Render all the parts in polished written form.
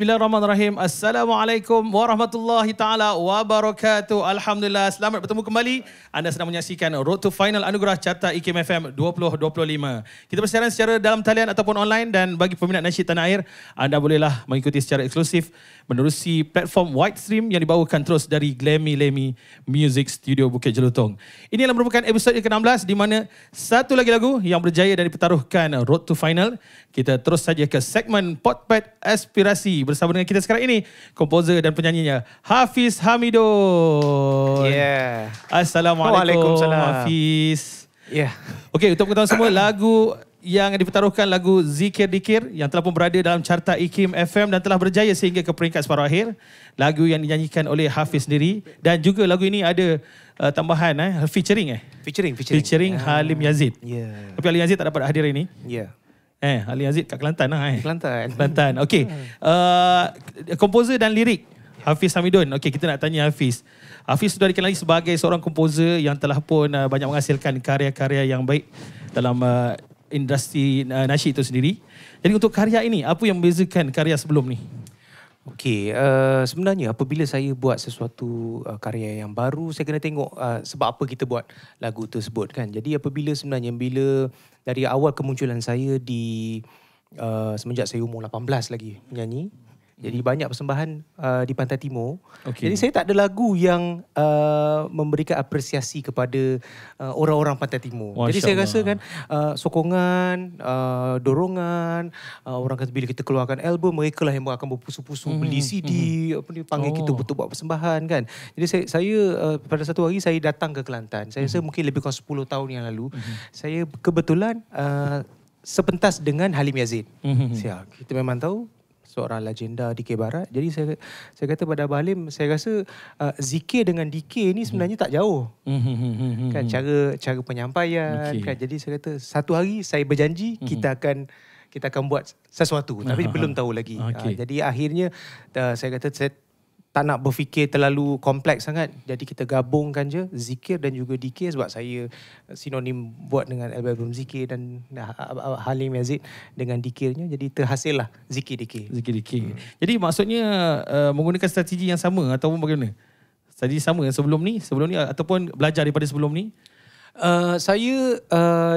Bismillahirrahmanirrahim. Assalamualaikum warahmatullahi taala wabarakatuh. Alhamdulillah, selamat bertemu kembali. Anda sedang menyaksikan Road to Final Anugerah Carta IKIM FM 2025. Kita bersiaran secara dalam talian ataupun online, dan bagi peminat nasyid tanah air, anda bolehlah mengikuti secara eksklusif menerusi platform Widestream yang dibawakan terus dari Glammy Lemmy Music Studio Bukit Jelutong. Ini adalah merupakan episod ke-16 di mana satu lagi lagu yang berjaya dan dipertaruhkan Road to Final. Kita terus saja ke segmen Potpet Aspirasi bersama dengan kita sekarang ini, komposer dan penyanyinya Hafiz Hamidun. Yeah. Assalamualaikum Hafiz. Yeah. Okey, untuk pengetahuan semua, lagu yang dipertaruhkan lagu Zikir Dikir yang telah pun berada dalam carta IKIM FM dan telah berjaya sehingga ke peringkat separuh akhir. Lagu yang dinyanyikan oleh Hafiz sendiri, dan juga lagu ini ada tambahan featuring featuring Halim Yazid. Yeah. Tapi Halim Yazid tak dapat hadir ini. Yeah. Halim Yazid kat Kelantan lah. Kelantan. Okey. Komposer dan lirik Hafiz Hamidun. Okey, kita nak tanya Hafiz. Hafiz sudah dikenali sebagai seorang komposer yang telah pun banyak menghasilkan karya-karya yang baik dalam industri nasyid itu sendiri. Jadi untuk karya ini, apa yang membezakan karya sebelum ni? Okey, sebenarnya apabila saya buat sesuatu karya yang baru, saya kena tengok sebab apa kita buat lagu tersebut kan. Jadi apabila bila dari awal kemunculan saya di semenjak saya umur 18 lagi menyanyi. Jadi banyak persembahan di Pantai Timur. Okay. Jadi saya tak ada lagu yang memberikan apresiasi kepada orang-orang Pantai Timur. Jadi saya rasa kan sokongan, dorongan, orang kata bila kita keluarkan album, mereka lah yang akan berpusu-pusu beli CD, panggil kita untuk buat persembahan kan. Jadi saya pada satu hari saya datang ke Kelantan. Saya rasa mungkin lebih kurang 10 tahun yang lalu. Saya kebetulan sepentas dengan Halim Yazid. Kita memang tahu seorang legenda DK Barat. Jadi saya kata pada Abah Halim, saya rasa zikir dengan DK ni sebenarnya tak jauh. Kan cara penyampaian kan. Jadi saya kata satu hari saya berjanji kita akan buat sesuatu, tapi belum tahu lagi. Jadi akhirnya saya kata saya tak nak berfikir terlalu kompleks sangat. Jadi kita gabungkan je zikir dan juga DK, sebab saya sinonim buat dengan album zikir dan Halim Yazid dengan dikirnya. Jadi terhasillah zikir DK. Jadi maksudnya menggunakan strategi yang sama ataupun bagaimana? Strategi sama sebelum ni ataupun belajar daripada sebelum ni? Saya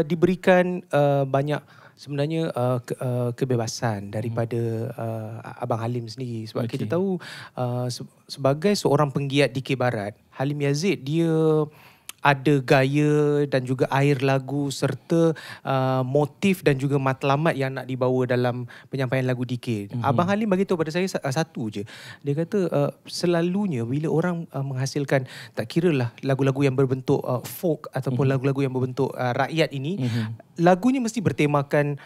diberikan banyak sebenarnya kebebasan daripada Abang Halim sendiri. Sebab kita tahu sebagai seorang penggiat DK Barat, Halim Yazid dia ada gaya dan juga air lagu serta motif dan juga matlamat yang nak dibawa dalam penyampaian lagu DK. Abang Halim bagi tahu pada saya satu je. Dia kata selalunya bila orang menghasilkan, tak kiralah lagu-lagu yang berbentuk folk ataupun lagu-lagu yang berbentuk rakyat ini, lagunya mesti bertemakan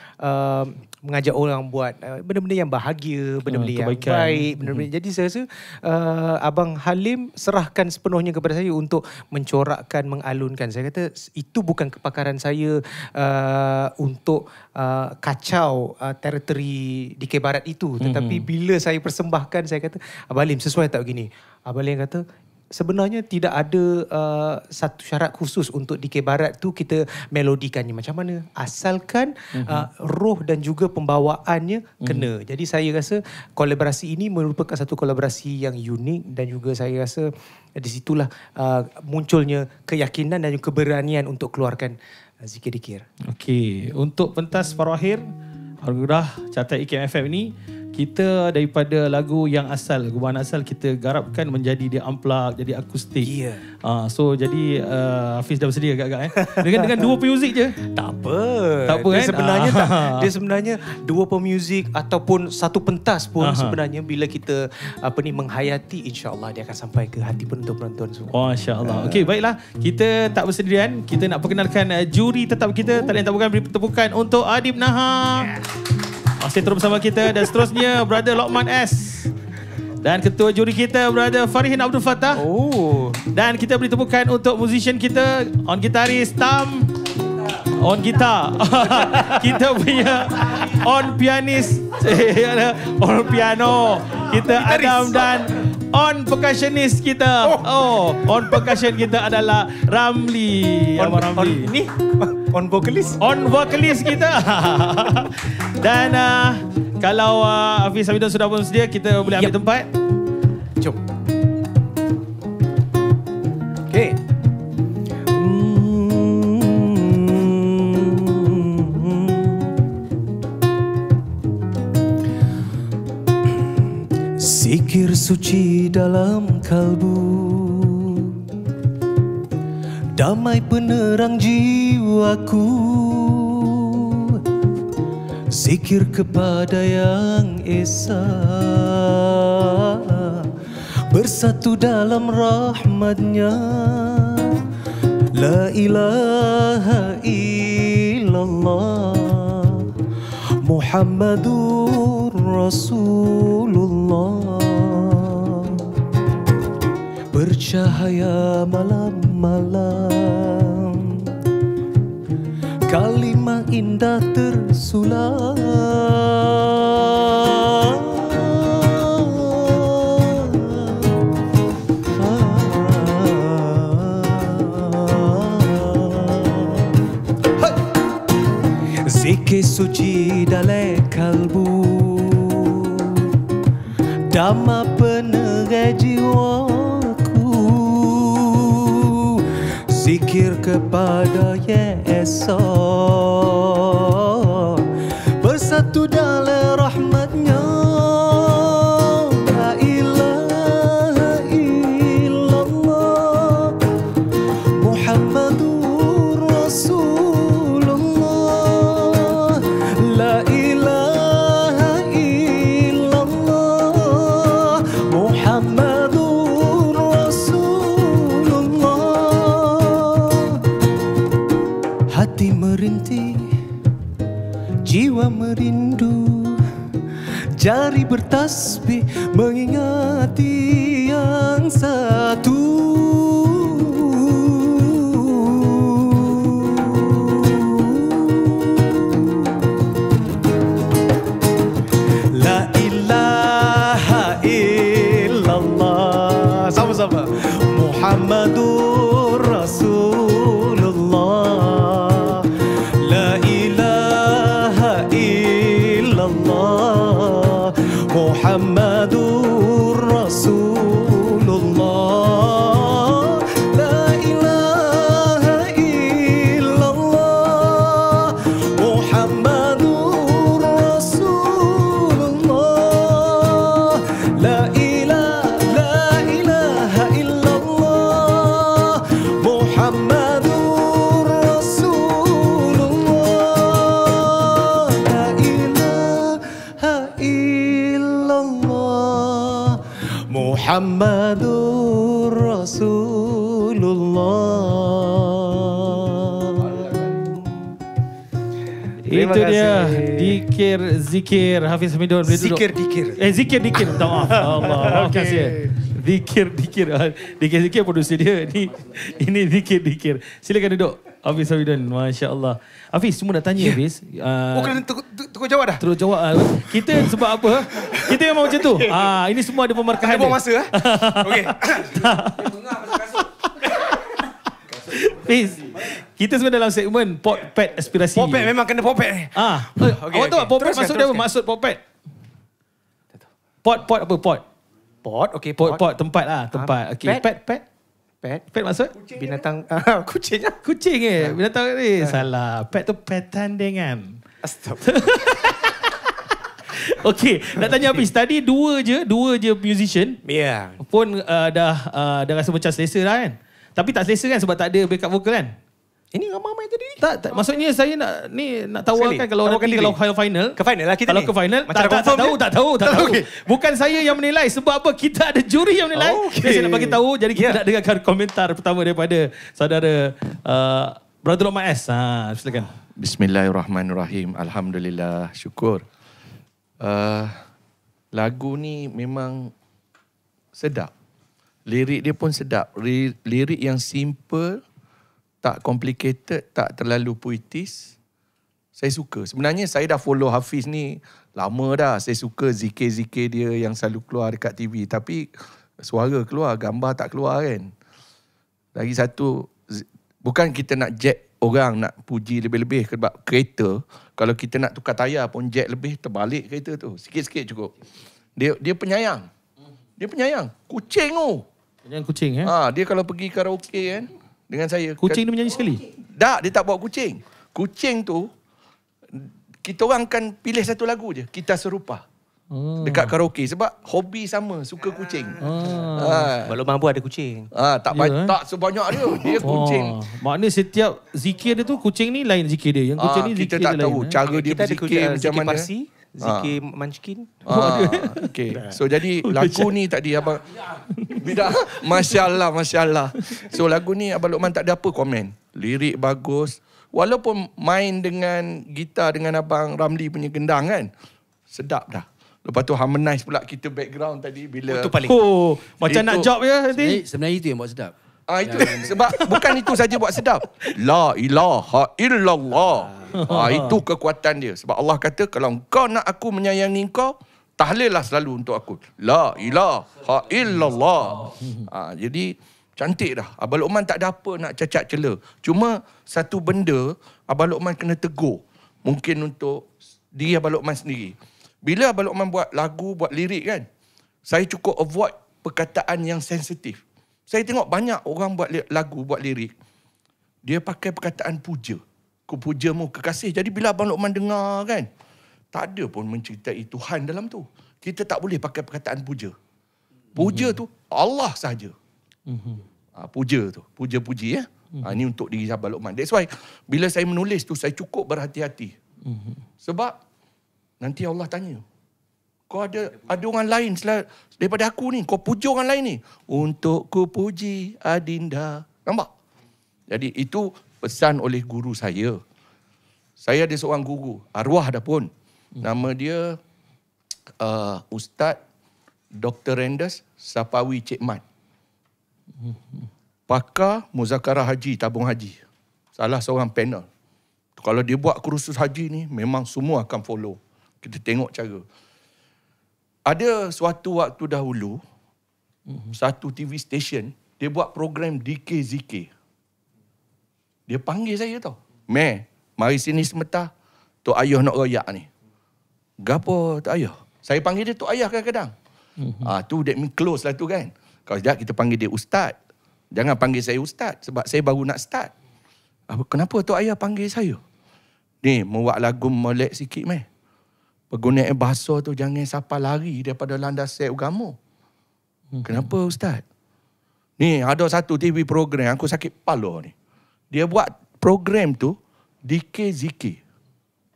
mengajak orang buat benda-benda yang bahagia, benda-benda yang baik, benda-benda. Jadi saya rasa Abang Halim serahkan sepenuhnya kepada saya untuk mencorakkan, mengalunkan. Saya kata itu bukan kepakaran saya untuk kacau teritori DK Barat itu. Tetapi bila saya persembahkan, saya kata, Abang Halim sesuai tak begini? Abang Halim kata, sebenarnya tidak ada satu syarat khusus untuk DK Barat tu kita melodikannya macam mana, asalkan roh dan juga pembawaannya kena. Jadi saya rasa kolaborasi ini merupakan satu kolaborasi yang unik, dan juga saya rasa di situlah munculnya keyakinan dan keberanian untuk keluarkan zikir dikir. Okey, untuk pentas separuh akhir Anugerah Carta IKIM FM ini, kita daripada lagu yang asal, lagu bahan asal, kita garapkan menjadi dia unplugged, jadi akustik. So jadi Hafiz dah bersedia agak-agak dengan dua pemuzik je. Tak apa dia kan? Sebenarnya dia sebenarnya dua pemuzik ataupun satu pentas pun sebenarnya bila kita menghayati, insya-Allah dia akan sampai ke hati penonton-penonton semua. Masya-Allah. Okey, baiklah. Kita tak bersendirian. Kita nak perkenalkan juri tetap kita. Tak lain tak bukan, beri tepukan untuk Adib Nahar. Masih terus bersama kita, dan seterusnya Brother Lokman S. Dan ketua juri kita Brother Farihin Abdul Fattah. Dan kita beri tepukan untuk musician kita, on gitaris Tam, on gitar. Kita punya on pianis, on piano kita Adam, dan on percussionist kita. On percussion kita adalah Ramli. On vocalist? On vocalist kita. Dan Kalau Hafiz Hamidon sudah pun sedia, kita boleh ambil tempat. Jom. Okay. Zikir suci dalam kalbu, damai penerang jiwaku. Zikir kepada Yang Esa, bersatu dalam rahmat-Nya. La ilaha illallah Muhammadur Rasulullah. Bercahaya malam-malam, kalimah indah tersulam. Zikir suci dalam kalbu, dhamma penerai jiwaku. Zikir kepada Yang Esa, bersatu dalam rahmat-Nya. La ilaha illallah Muhammadur Rasulullah. La ilaha illallah Muhammadur Rasulullah. Hati merintih, jiwa merindu, jari bertasbih mengingati Yang Satu. La ilaha illallah, sama-sama, Muhammadur Rasulullah. La ilaha illallah Muhammadur Rasulullah. La ilaha illallah Muhammadur Rasulullah. La ilaha illallah Muhammadur Rasulullah. La ilaha illallah Muhammadur Rasulullah. Itu dia zikir Hafiz Hamidon. Zikir. Zikir. Minta maaf. Allah. Okey. Kasih. Zikir produser dia. Ini zikir. Silakan duduk Hafiz Hamidon. Masya Allah. Hafiz, semua nak tanya Hafiz. Kena tukar jawab dah. Terus jawab. Kita sebab apa? Kita memang macam tu. Ini semua ada pemarkahan Ada buang masa. Okey. Hafiz, kita sebenarnya dalam segmen Potpet Aspirasi. Popet memang kena popet. Awak tahu tak Potpet maksud dia apa? Maksud Potpet? Pot apa pot? Pot, okey, Pot tempat lah, tempat. Okey, pet. Pet maksud? Binatang kucing. Kucing binatang ni. Salah. Pet tu petandengan. Astagfirullah. Okey, nak tanya Hafiz. Tadi dua je musician. Ya. Pun dah rasa macam selesa dah kan? Tapi tak selesa kan sebab tak ada backup vocal kan? Ini ramai tadi ni. Tak, maksudnya saya nak tawarkan kalau nanti kalau final. Ke final lah kita kalau ni. Ke final, Macam tak tahu. Okay. Bukan saya yang menilai sebab apa? Kita ada juri yang menilai. Okay. Saya nak bagi tahu. Jadi kita nak dengarkan komentar pertama daripada saudara Brother Lokman S. Silakan. Bismillahirrahmanirrahim. Alhamdulillah, syukur. Lagu ni memang sedap. Lirik dia pun sedap. Lirik yang simple, tak complicated, tak terlalu puitis. Saya suka. Sebenarnya saya dah follow Hafiz ni lama dah. Saya suka zikir-zikir dia yang selalu keluar dekat TV. Tapi suara keluar, gambar tak keluar kan. Lagi satu, bukan kita nak jack orang nak puji lebih-lebih sebab kereta, kalau kita nak tukar tayar pun jet lebih, terbalik kereta tu. Sikit-sikit cukup. Dia penyayang. Dia penyayang. Kucing tu. Penyayang kucing Dia kalau pergi karaoke kan dengan saya. Kucing dia menyanyi sekali? Tak, dia tak bawa kucing. Kucing tu, kita orang akan pilih satu lagu je. Kita serupa. Dekat karaoke. Sebab hobi sama, suka kucing. Kalau mampu ada kucing. Tak sebanyak dia. Dia kucing. Maknanya setiap zikir dia tu, kucing ni lain zikir dia. Yang kucing ni kita zikir tak dia tahu lain. cara dia Kita ada berzikir macam mana. Parsi, zikir Munchkin. Okay. So jadi lagu ni tadi abang bidak. Masya Allah. So lagu ni Abang Lokman tak ada apa komen. Lirik bagus. Walaupun main dengan gitar dengan Abang Ramli punya gendang kan. Sedap dah. Lepas tu harmonize pula kita background tadi bila Itu paling. Macam nak job ya nanti. Sebenarnya itu yang buat sedap. itu sebab bukan itu saja buat sedap. La ilaha illallah. Itu kekuatan dia. Sebab Allah kata kalau kau nak aku menyayangi kau, tahlillah selalu untuk aku. La ilaha illallah. Jadi cantik dah. Abang Lokman tak ada apa nak cacat cela. Cuma satu benda Abang Lokman kena tegur. Mungkin untuk diri Abang Lokman sendiri. Bila Abang Lokman buat lagu, buat lirik kan, saya cukup avoid perkataan yang sensitif. Saya tengok banyak orang buat lagu, buat lirik, dia pakai perkataan puja. Ku pujamu kekasih. Jadi bila Abang Lokman dengar kan, tak ada pun mencertai Tuhan dalam tu. Kita tak boleh pakai perkataan puja. Puja tu Allah sahaja. Puja tu, puja-puji ya. Ini untuk diri Abang Lokman. That's why bila saya menulis tu, saya cukup berhati-hati. Sebab nanti Allah tanya, kau ada orang lain daripada aku ni, kau puja orang lain ni. Untuk ku puji adinda. Nampak? Jadi itu pesan oleh guru saya. Saya ada seorang guru, arwah dah pun. Nama dia Ustaz Dr. Rendes Sapawi Cik Mat. Pakar muzakarah haji, tabung haji. Salah seorang panel. Kalau dia buat kursus haji ni, memang semua akan follow. Kita tengok cara. Ada suatu waktu dahulu, satu TV station, dia buat program DK-ZK. Dia panggil saya tau. Mari sini sebentar. Tok Ayah nak royak ni. Gapo Tok Ayah? Saya panggil dia Tok Ayah kadang-kadang. Tu that mean close lah tu kan. Kalau sekejap kita panggil dia Ustaz. Jangan panggil saya Ustaz sebab saya baru nak start. Kenapa Tok Ayah panggil saya? Ni, membuat lagu molek sikit penggunaan bahasa tu jangan sampai lari daripada landasan agama. Kenapa Ustaz? Ni, ada satu TV program, aku sakit kepala ni. Dia buat program tu, DK-ZK.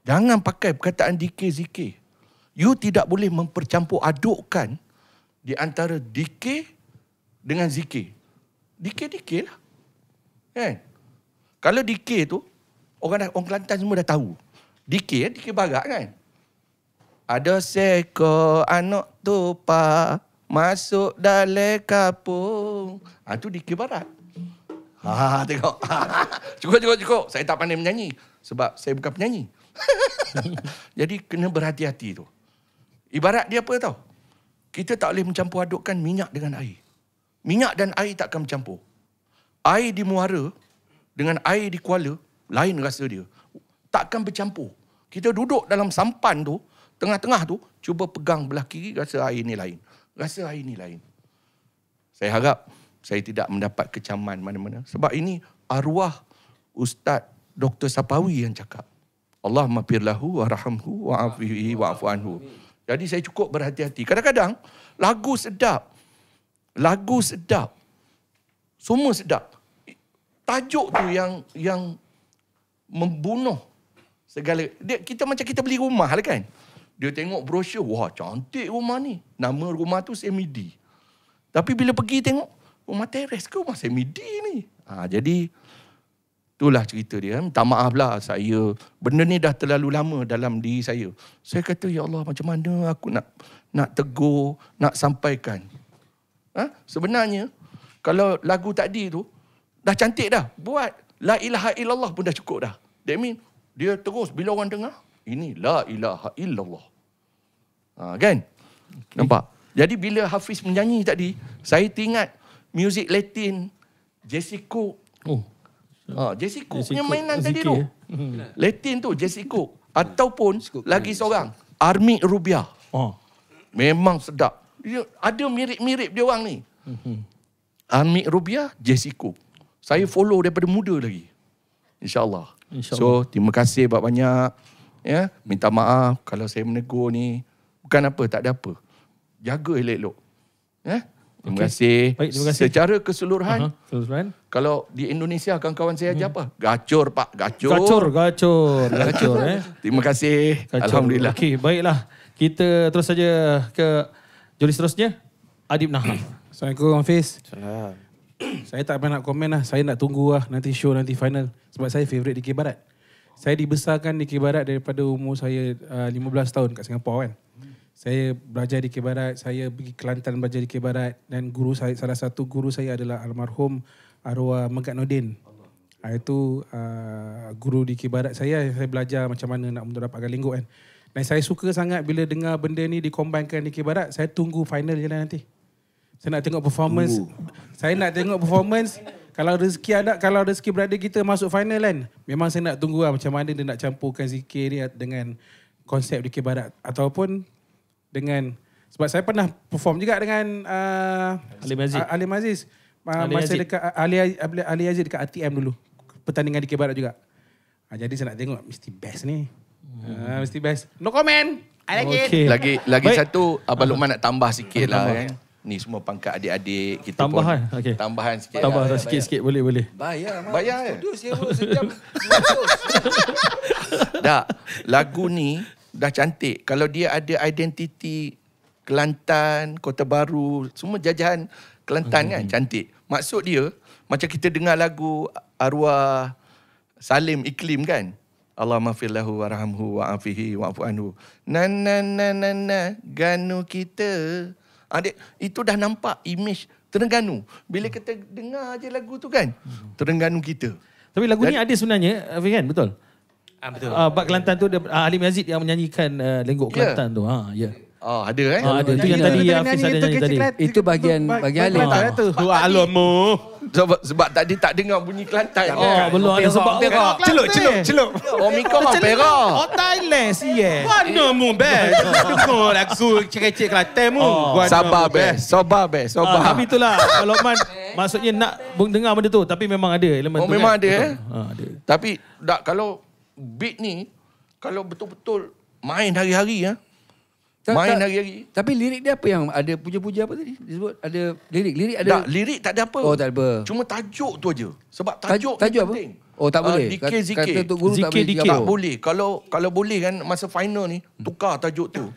Jangan pakai perkataan DK-ZK. You tidak boleh mempercampur adukkan di antara DK dengan ZK. DK lah. Kan? Kalau DK tu, orang Kelantan semua dah tahu. DK barat kan? Ada seekor anak tupa masuk dalam kapung. Itu DK barat. Tengok. Cukup. Saya tak pandai menyanyi. Sebab saya bukan penyanyi. Jadi kena berhati-hati tu. Ibarat dia apa tau? Kita tak boleh mencampur adukkan minyak dengan air. Minyak dan air tak akan bercampur. Air di muara dengan air di kuala, lain rasa dia. Takkan bercampur. Kita duduk dalam sampan tu, tengah-tengah tu, cuba pegang belah kiri, rasa air ni lain. Rasa air ni lain. Saya harap saya tidak mendapat kecaman mana-mana. Sebab ini arwah Ustaz Dr. Sapawi yang cakap. Allahumma firlahu warhamhu wa'afihi wa'afu anhu. Jadi saya cukup berhati-hati. Kadang-kadang lagu sedap. Semua sedap. Tajuk tu yang membunuh segala. Kita macam kita beli rumah lah kan. Dia tengok brosur, wah cantik rumah ni. Nama rumah tu semi-D. Tapi bila pergi tengok, rumah teres ke rumah semi-D ni? Jadi itulah cerita dia. Minta maaf lah saya. Benda ni dah terlalu lama dalam diri saya. Saya kata, ya Allah, macam mana aku nak tegur, nak sampaikan. Sebenarnya, kalau lagu tadi tu, dah cantik dah. Buat La ilaha illallah pun dah cukup dah. That mean, dia terus bila orang dengar, ini La ilaha illallah. Kan? Okay. Nampak? Jadi bila Hafiz menyanyi tadi, saya teringat muzik Latin, Jessica. Jesse Cook Jesse punya Cook, mainan tadi Zikir, tu. ya? Latin tu Jesse Cook. Ataupun lagi seorang, Army Rubia. Oh. Memang sedap. Dia ada mirip-mirip dia orang ni. Army Rubia, Jesse Cook. Saya follow daripada muda lagi. InsyaAllah. So, terima kasih banyak-banyak. Ya, minta maaf kalau saya menegur ni. Bukan apa, tak ada apa. Jaga elok-elok. Ya? Terima kasih. Baik, terima kasih. Secara keseluruhan, Keseluruhan. kalau di Indonesia kawan-kawan saya ajar apa? Gacor Pak, gacor. Gacor Terima kasih. Gacor. Alhamdulillah. Okey, baiklah. Kita terus saja ke juri seterusnya. Adib Nahar. Assalamualaikum Hafiz. Salam. Saya tak payah nak komen lah. Saya nak tunggu lah nanti show nanti final. Sebab saya favourite Dikir Barat. Saya dibesarkan Dikir Barat daripada umur saya 15 tahun kat Singapura kan. Saya belajar Dikir Barat, saya pergi Kelantan belajar Dikir Barat dan guru saya, salah satu guru saya adalah almarhum arwah Megat Nordin. Itu guru Dikir Barat saya belajar macam mana nak mendapatkan lingguk kan. Dan saya suka sangat bila dengar benda ni dikombainkan Dikir Barat. Saya tunggu final je lah nanti. Saya nak tengok performance. Saya nak tengok performance. Kalau rezeki ada, kalau rezeki berada kita masuk final kan. Memang saya nak tunggu lah macam mana dia nak campurkan zikir ni dengan konsep Dikir Barat. Ataupun dengan, sebab saya pernah perform juga dengan Alim Aziz. Masa dekat Ali Aziz dekat ATM dulu. Pertandingan Dikir Barat juga. Jadi saya nak tengok mesti best ni. Mesti best. No comment. I like it. Lagi satu, Abang Luqman nak tambah sikit lah kan. Ni semua pangkat adik-adik kita Tambahan, pun. okey. Tambahan sikit. Tambah lah. sikit-sikit boleh. Bayar Sejam. Tak, lagu ni dah cantik. Kalau dia ada identiti Kelantan, Kota Baru, semua jajahan Kelantan kan, cantik. Maksud dia, macam kita dengar lagu arwah Salim Iklim kan. Allah maghfirlahu warhamhu wa'afihi wa'fu anhu. Na ganu kita. Adik, itu dah nampak image Terengganu. Bila kita dengar je lagu tu kan, Terengganu kita. Tapi lagu ni ada sebenarnya, Afiq kan? Betul? Betul. Bak Kelantan tu, Halim Yazid yang menyanyikan lenggok Kelantan tu. Ya. Ada Ada. Itu yang tadi Hafiz ada nyanyi tadi. Itu bagian Halim. Alamu. Sebab tadi tak dengar bunyi Kelantan. Belum ada sebab. Celup. Oh, Mika orang Perak. Oh, Thailand siye. Mana mu best? Kau lagu cekecek Kelantan mu. Sabar best. Tapi itulah kalau Man maksudnya nak dengar benda tu, tapi memang ada elemen tu. Memang kan? ada Ada. Tapi kalau beat ni, kalau betul-betul main hari-hari main hari-hari. Tapi lirik dia apa yang ada puja-puja apa tadi? Disebut ada lirik ada. Tak, lirik tak ada apa. Oh, tak ada apa. Cuma tajuk tu aja. Sebab tajuk Tajuk ni apa? penting. Oh, tak boleh. Zikir. Kata Tok Guru tak boleh. Zikir. Tak boleh. Kalau boleh kan masa final ni tukar tajuk tu.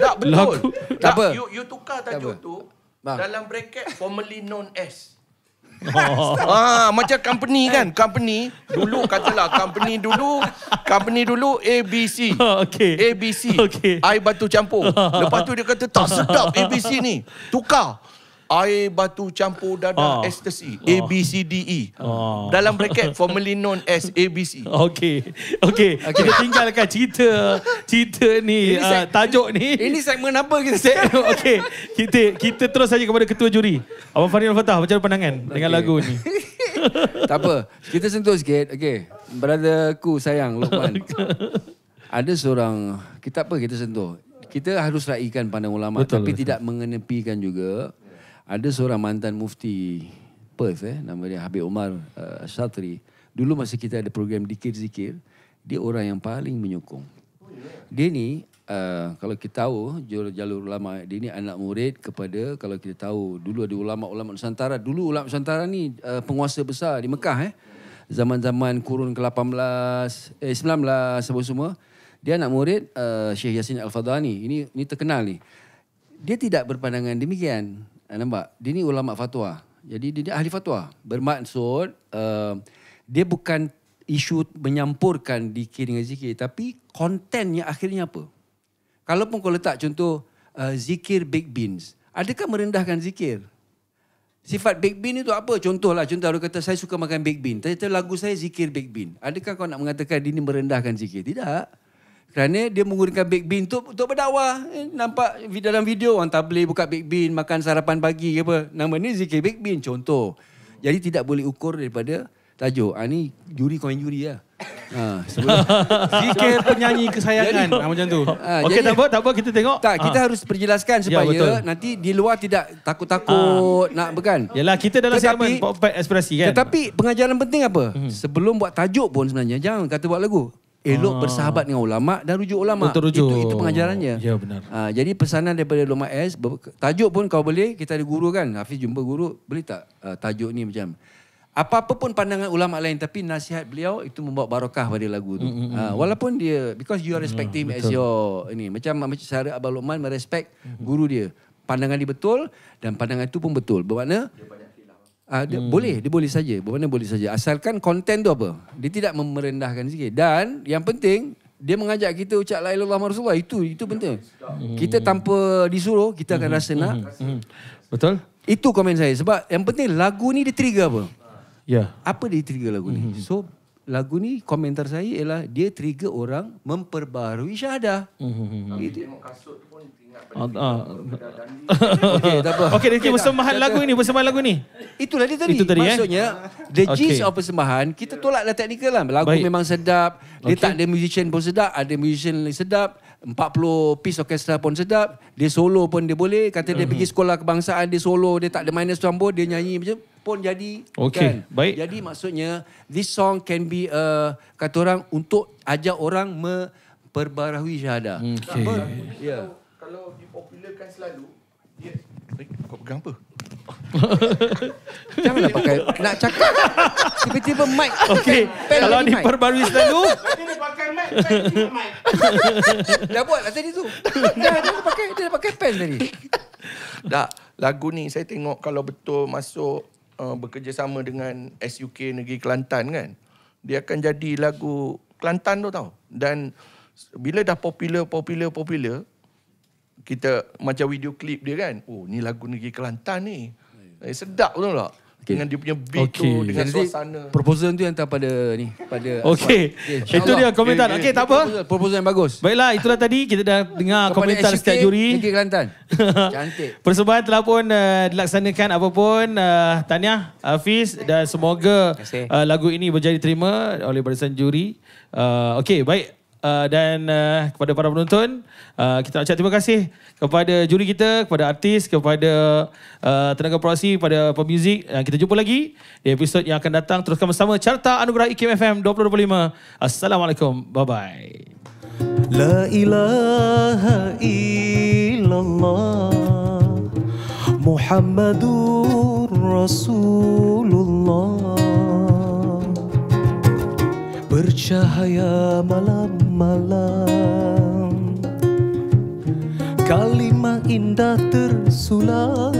Tak betul. Tak apa. You tukar tajuk tu Bang. dalam bracket formerly known as. Macam company kan. Company dulu katalah company dulu ABC. Okey. ABC. Okey. Air batu campur. Lepas tu dia kata tak sedap ABC ni. Tukar. Air batu campur dadah ecstasy. ABCDE. Dalam bracket formerly known as ABC. Okey. Kita tinggalkan cerita ni, tajuk ni. Ini segmen apa kita? Okey. Kita terus saja kepada ketua juri. Abang Fahri Al-Fatah, macam mana pandangan dengan lagu ni? Tak apa. Kita sentuh sikit. Okey. Brotherku sayang Luqman. Ada seorang, kita sentuh. Kita harus raikan pandang ulama. Betul, tapi betul. tidak mengenepikan juga. Ada seorang mantan mufti Perth, nama dia Habib Omar Shatri. Dulu masa kita ada program Dikir-Zikir, dia orang yang paling menyokong. Dia ni, kalau kita tahu, jalur ulama, dia ni anak murid kepada, kalau kita tahu, dulu ada ulama-ulama Nusantara. Dulu ulama Nusantara ni penguasa besar di Mekah. Zaman-zaman kurun ke-18, 19 semua. Dia anak murid Syekh Yassin Al-Fadhani. Ini terkenal ni. Dia tidak berpandangan demikian. Nampak? Dia ni ulama fatwa. Jadi dia ahli fatwa. Bermaksud dia bukan isu menyampurkan dikir dengan zikir, tapi kontennya akhirnya apa? Kalaupun kau letak contoh zikir baked beans, adakah merendahkan zikir? Sifat baked bean itu apa? Contoh orang kata saya suka makan baked bean. Tapi lagu saya zikir baked bean. Adakah kau nak mengatakan dia ni merendahkan zikir? Tidak. Kerana dia menggunakan baked bean untuk berdakwah. Nampak dalam video orang tabligh buka baked bean, makan sarapan pagi ke apa. Nama ni zikir baked bean, contoh. Jadi tidak boleh ukur daripada tajuk. Ni juri komen juri lah. Sebelum Zikir penyanyi kesayangan. Macam tu. Okey, tak apa, kita tengok. Tak, kita harus perjelaskan supaya betul. nanti di luar tidak takut-takut nak bukan. Yalah, kita dalam segmen Pop Ekspresi kan. Tetapi pengajaran penting apa? Sebelum buat tajuk pun sebenarnya jangan kata buat lagu. Elok bersahabat dengan ulama' dan rujuk ulama'. Betul, rujuk. Itu pengajarannya. Ya, benar. Jadi pesanan daripada Loma S, tajuk pun kau boleh, kita ada guru kan. Hafiz jumpa guru, boleh tak tajuk ni macam apa-apa pun pandangan ulama' lain, tapi nasihat beliau itu membawa barakah pada lagu tu. Walaupun dia, because you are respecting him as your ini, macam cara Abang Lokman merespek guru dia. Pandangan dia betul dan pandangan itu pun betul. Bermakna dia boleh saja. Bermakna boleh saja. Asalkan konten tu apa? Dia tidak merendahkan sikit. Dan yang penting dia mengajak kita ucap la ilaha illallah Rasulullah. Itu penting. Kita tanpa disuruh kita akan rasa nak. Betul? Itu komen saya. Sebab yang penting lagu ni dia trigger apa? Ya. Apa dia trigger lagu ni? So lagu ni komentar saya ialah dia trigger orang memperbaharui syahadah. Tengok kasut tu pun ingat Okey, tak apa. Okey, dia persembahan lagu ni. Itulah dia tadi. Itu tadi, maksudnya the gist of persembahan, kita tolaklah teknikal lah. Lagu memang sedap. Dia tak ada musician pun sedap, ada musician sedap. 40 piece orkestra pun sedap. Dia solo pun dia boleh. Kata dia pergi sekolah kebangsaan, dia solo, dia tak ada minus campur, dia nyanyi macam pun jadi. Okey, kan? baik. Jadi maksudnya this song can be kata orang untuk ajak orang memperbaharui syahadah. Okey. Ya. Kalau dipopularkan selalu, dia kau pegang apa? Janganlah pakai nak cakap tiba-tiba mic. Okey, kalau jadi mic. diperbarui selalu, Dia pakai mic, mic. Dah buat lah tadi tu. Dia pakai pen tadi. Tak, lagu ni saya tengok kalau betul masuk bekerjasama dengan SUK Negeri Kelantan kan, dia akan jadi lagu Kelantan tu tau. Dan bila dah popular, kita macam video klip dia kan, oh ni lagu Negeri Kelantan ni. Sedap betul tak? Dengan dia punya beat tu, dengan suasana. Proposal tu yang hantar pada ni, pada okey. Itu dia komentar. Okey, tak apa. Proposal yang bagus. Baiklah, itulah tadi kita dah dengar Kepada komentar SUK setiap juri. Negeri Kelantan. Cantik. Persembahan telah pun dilaksanakan apapun. Tahniah Hafiz dan semoga lagu ini berjaya diterima oleh barisan juri. Okey, baik. Dan kepada para penonton, kita nak ucap terima kasih kepada juri kita, kepada artis, kepada tenaga produksi, kepada pemuzik. Kita jumpa lagi di episod yang akan datang. Teruskan bersama Carta Anugerah IKIM FM 2025. Assalamualaikum. Bye-bye. La ilaha illallah Muhammadur Rasulullah, bercahaya malam-malam, kalimah indah tersulam.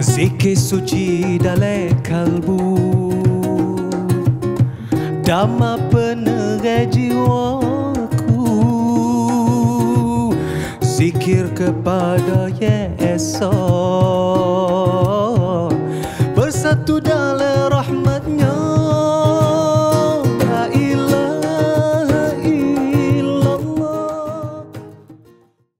Zikir suci dalam kalbu, dhamma penerai jiwaku, zikir kepada Yesus, bersatu dalam